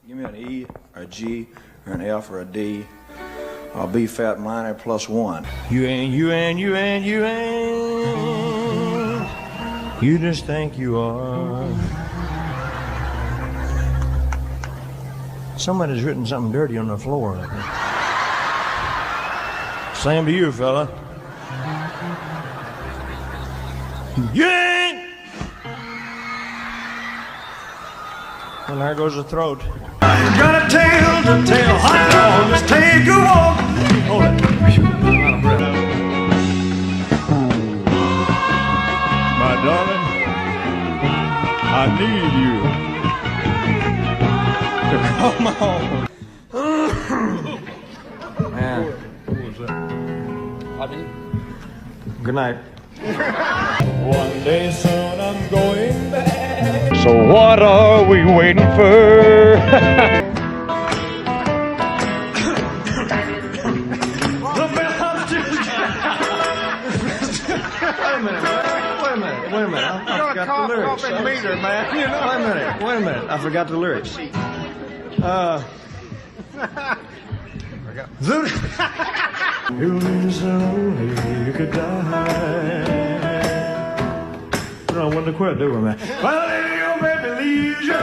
Give me an E, or a G, or an F, or a D. I'll B flat minor plus 1. You ain't. You just think you are. Somebody's written something dirty on the floor. Same to you, fella. You ain't. Well, there goes the throat. I got a tale to tell. Hot dog, let's take a walk. Hold it. Out of breath. My darling, I need you to come home. Man, what was that? Good night. One day soon I'm going back. So what are we waiting for? Wait a minute. I forgot the lyrics. Meter, man. You know? Wait a minute. I forgot the lyrics. You you could die. I don't want to quit, do we, man? Well, your baby leaves you.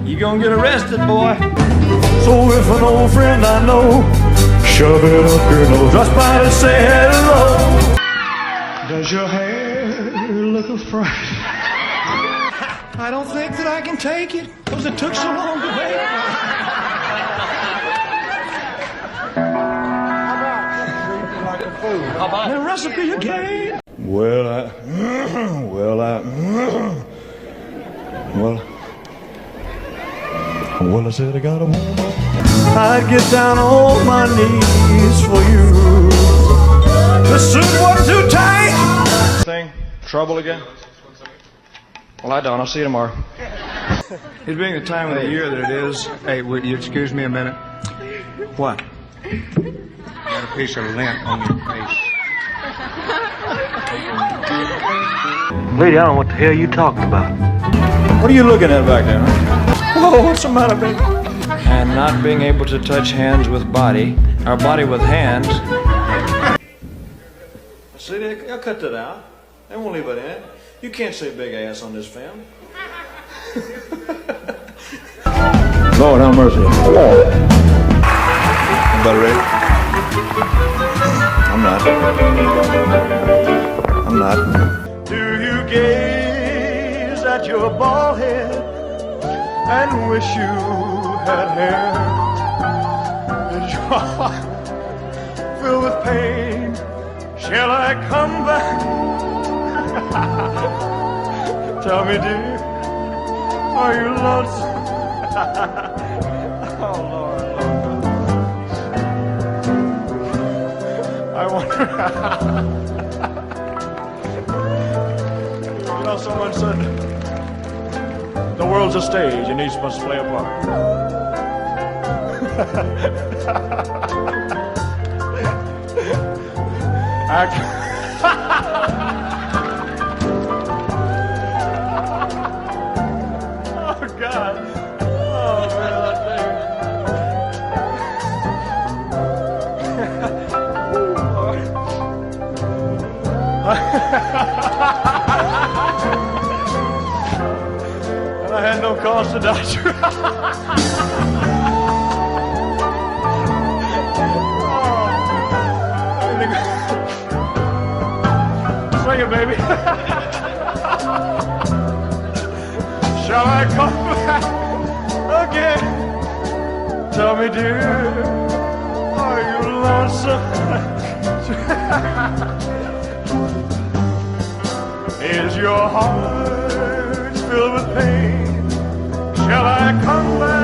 You gonna get arrested, boy. So if an old friend I know shove it up your nose just by to say hello. Does your hair look afraid? I don't think that I can take it, cause it took so long to make. How about the recipe again? Well, I said I gotta warm up. I'd get down on my knees for you. The suit wasn't too tight. Thing, trouble again? Well, I don't. I'll see you tomorrow. It being the time of the year that it is. Hey, would you excuse me a minute? What? Got a piece of lint on your face. Lady, I don't know what the hell you talking about. What are you looking at back there, huh? Whoa, what's the matter, baby? And not being able to touch hands with body, or body with hands. See, they'll cut that out. They won't leave it in. You can't say big ass on this film. Lord, have mercy. Everybody ready? I'm not. Do you gaze at your bald head and wish you had hair? Is your heart filled with pain? Shall I come back? Tell me, dear, are you lonesome? Oh, Lord. I wonder. You know, someone said the world's a stage and each must play a part. Oh, God. Oh, man, that thing. And I had no cause to doubt you. Swing it, baby. Shall I come back again? Tell me, dear, are you lonesome? Is your heart filled with pain? Shall I come back?